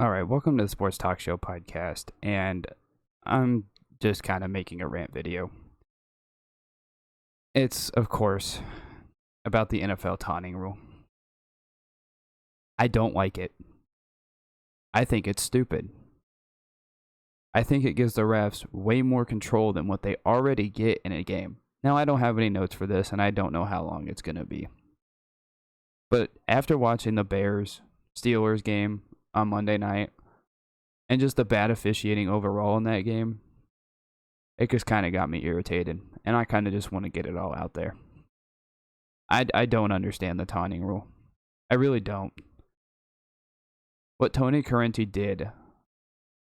All right, welcome to the Sports Talk Show podcast, and I'm just kind of making a rant video. It's, of course, about the NFL taunting rule. I don't like it. I think it's stupid. I think it gives the refs way more control than what they already get in a game. Now, I don't have any notes for this, and I don't know how long it's going to be. But after watching the Bears-Steelers game on Monday night, and just the bad officiating overall in that game, it just kind of got me irritated. And I kind of just want to get it all out there. I don't understand the taunting rule. I really don't. What Tony Correnti did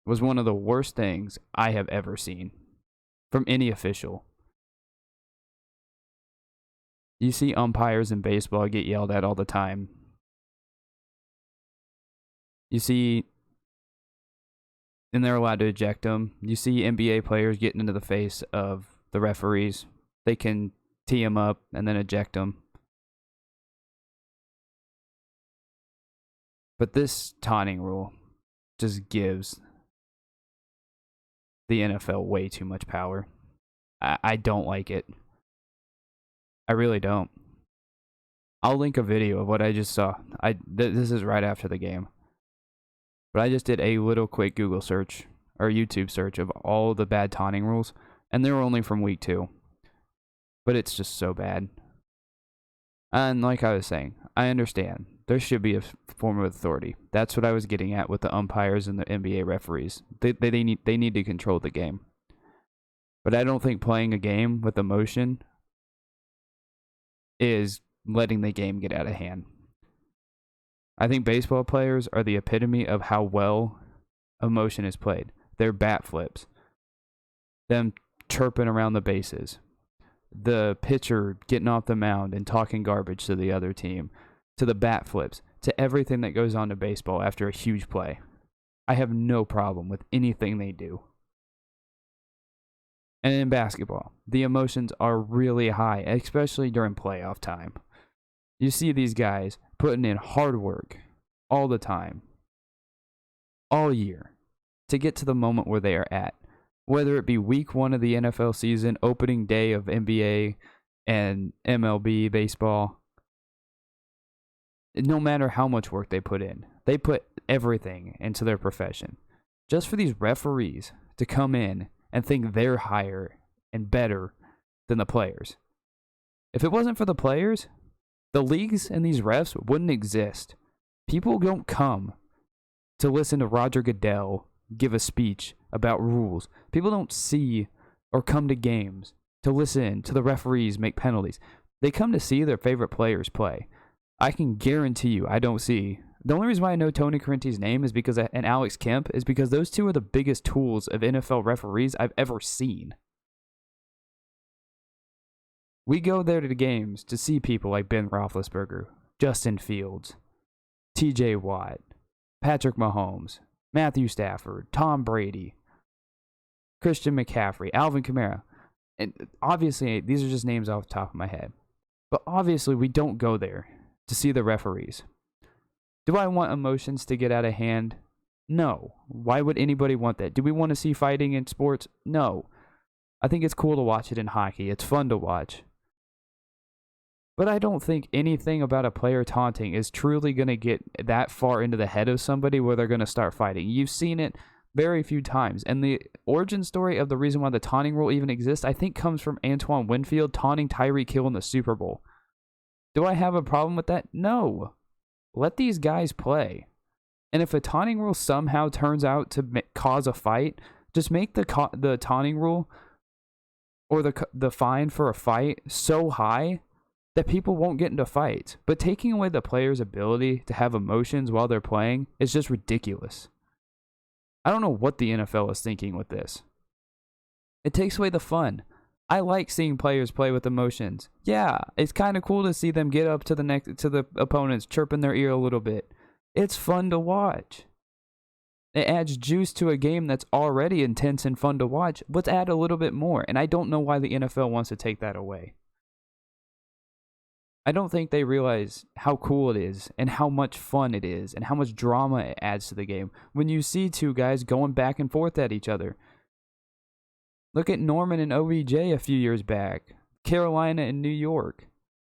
was one of the worst things I have ever seen from any official. You see umpires in baseball get yelled at all the time. You see, and they're allowed to eject them. You see NBA players getting into the face of the referees. They can tee them up and then eject them. But this taunting rule just gives the NFL way too much power. I don't like it. I really don't. I'll link a video of what I just saw. This is right after the game. But I just did a little quick Google search or YouTube search of all the bad taunting rules, and they were only from week 2. But it's just so bad. And like I was saying, I understand. There should be a form of authority. That's what I was getting at with the umpires and the NBA referees. They need to control the game. But I don't think playing a game with emotion is letting the game get out of hand. I think baseball players are the epitome of how well emotion is played. Their bat flips, them chirping around the bases, the pitcher getting off the mound and talking garbage to the other team, to the bat flips, to everything that goes on to baseball after a huge play. I have no problem with anything they do. And in basketball, the emotions are really high, especially during playoff time. You see these guys putting in hard work all the time, all year, to get to the moment where they are at. Whether it be week 1 of the NFL season, opening day of NBA and MLB baseball, no matter how much work they put everything into their profession. Just for these referees to come in and think they're higher and better than the players. If it wasn't for the players, the leagues and these refs wouldn't exist. People don't come to listen to Roger Goodell give a speech about rules. People don't see or come to games to listen to the referees make penalties. They come to see their favorite players play. I can guarantee you I don't see. The only reason why I know Tony Correnti's name is because, and Alex Kemp, is because those two are the biggest tools of NFL referees I've ever seen. We go there to the games to see people like Ben Roethlisberger, Justin Fields, TJ Watt, Patrick Mahomes, Matthew Stafford, Tom Brady, Christian McCaffrey, Alvin Kamara. And obviously, these are just names off the top of my head. But obviously, we don't go there to see the referees. Do I want emotions to get out of hand? No. Why would anybody want that? Do we want to see fighting in sports? No. I think it's cool to watch it in hockey. It's fun to watch. But I don't think anything about a player taunting is truly going to get that far into the head of somebody where they're going to start fighting. You've seen it very few times. And the origin story of the reason why the taunting rule even exists, I think, comes from Antoine Winfield taunting Tyreek Hill in the Super Bowl. Do I have a problem with that? No. Let these guys play. And if a taunting rule somehow turns out to cause a fight, just make the taunting rule or the fine for a fight so high that people won't get into fights. But taking away the player's ability to have emotions while they're playing is just ridiculous. I don't know what the NFL is thinking with this. It takes away the fun. I like seeing players play with emotions. Yeah, it's kind of cool to see them get up to the opponents, chirping their ear a little bit. It's fun to watch. It adds juice to a game that's already intense and fun to watch. Let's add a little bit more. And I don't know why the NFL wants to take that away. I don't think they realize how cool it is and how much fun it is and how much drama it adds to the game when you see two guys going back and forth at each other. Look at Norman and OBJ a few years back, Carolina and New York.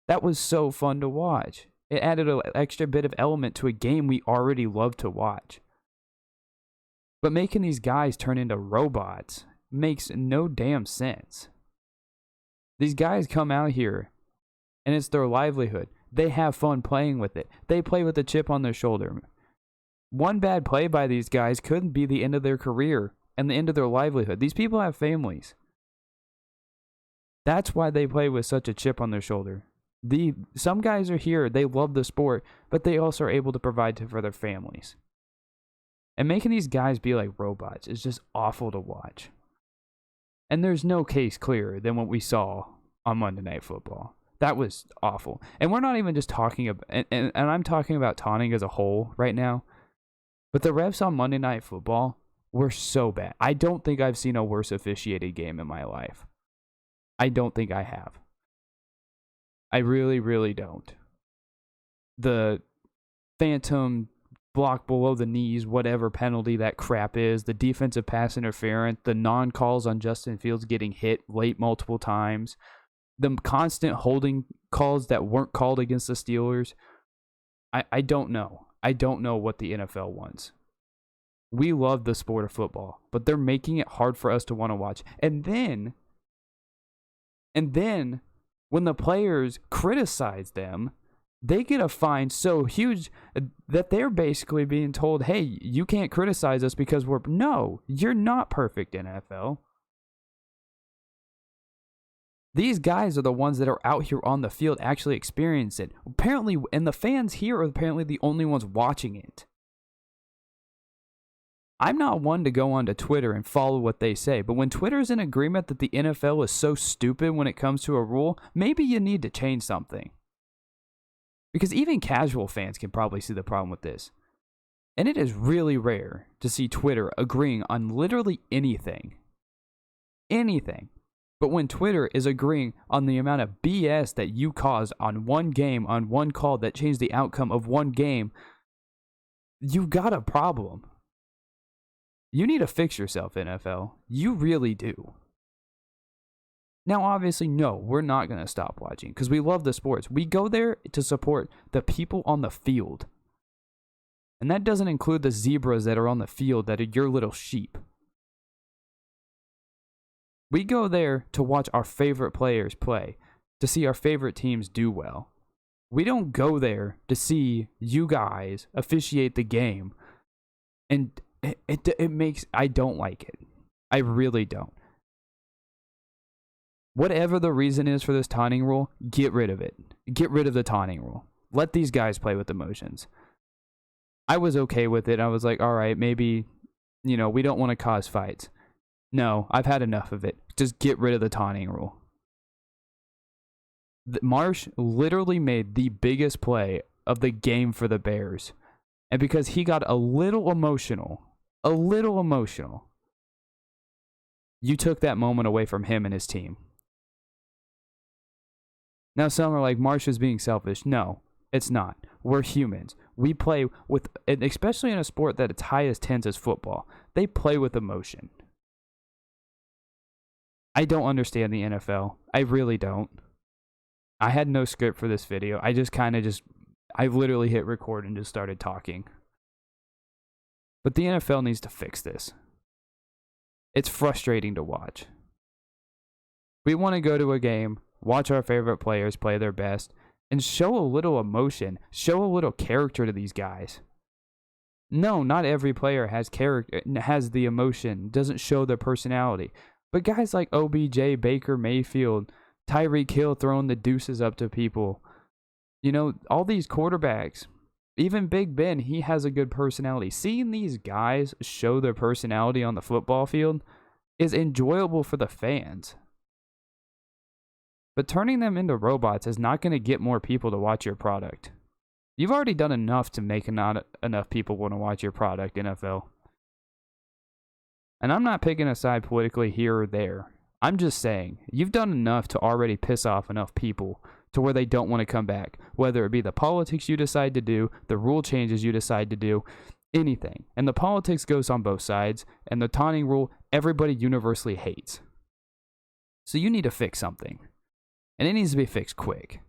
That was so fun to watch. It added an extra bit of element to a game we already love to watch. But making these guys turn into robots makes no damn sense. These guys come out here, and it's their livelihood. They have fun playing with it. They play with a chip on their shoulder. One bad play by these guys couldn't be the end of their career and the end of their livelihood. These people have families. That's why they play with such a chip on their shoulder. Some guys are here, they love the sport, but they also are able to provide for their families. And making these guys be like robots is just awful to watch. And there's no case clearer than what we saw on Monday Night Football. That was awful. And we're not even just talking about, and I'm talking about taunting as a whole right now, but the refs on Monday Night Football were so bad. I don't think I've seen a worse officiated game in my life. I don't think I have. I really, really don't. The phantom block below the knees, whatever penalty that crap is, the defensive pass interference, the non-calls on Justin Fields getting hit late multiple times, the constant holding calls that weren't called against the Steelers. I don't know. I don't know what the NFL wants. We love the sport of football, but they're making it hard for us to want to watch. And then when the players criticize them, they get a fine so huge that they're basically being told, hey, you can't criticize us because no, you're not perfect, NFL. These guys are the ones that are out here on the field actually experiencing it. Apparently, and the fans here are apparently the only ones watching it. I'm not one to go onto Twitter and follow what they say, but when Twitter's in agreement that the NFL is so stupid when it comes to a rule, maybe you need to change something. Because even casual fans can probably see the problem with this. And it is really rare to see Twitter agreeing on literally anything. Anything. But when Twitter is agreeing on the amount of BS that you caused on one game, on one call that changed the outcome of one game, you've got a problem. You need to fix yourself, NFL. You really do. Now, obviously, no, we're not going to stop watching because we love the sports. We go there to support the people on the field. And that doesn't include the zebras that are on the field that are your little sheep. We go there to watch our favorite players play, to see our favorite teams do well. We don't go there to see you guys officiate the game. And it makes, I don't like it. I really don't. Whatever the reason is for this taunting rule, get rid of it. Get rid of the taunting rule. Let these guys play with emotions. I was okay with it. I was like, all right, maybe, we don't want to cause fights. No, I've had enough of it. Just get rid of the taunting rule. Marsh literally made the biggest play of the game for the Bears. And because he got a little emotional, you took that moment away from him and his team. Now some are like, Marsh is being selfish. No, it's not. We're humans. We play with, especially in a sport that it's high as tense as football, they play with emotion. I don't understand the NFL. I really don't. I had no script for this video. I literally hit record and just started talking. But the NFL needs to fix this. It's frustrating to watch. We want to go to a game, watch our favorite players play their best, and show a little emotion, show a little character to these guys. No, not every player has character, has the emotion, doesn't show their personality. But guys like OBJ, Baker Mayfield, Tyreek Hill throwing the deuces up to people, all these quarterbacks, even Big Ben, he has a good personality. Seeing these guys show their personality on the football field is enjoyable for the fans. But turning them into robots is not going to get more people to watch your product. You've already done enough to make not enough people want to watch your product, NFL. And I'm not picking a side politically here or there. I'm just saying, you've done enough to already piss off enough people to where they don't want to come back, whether it be the politics you decide to do, the rule changes you decide to do, anything. And the politics goes on both sides, and the taunting rule, everybody universally hates. So you need to fix something, and it needs to be fixed quick.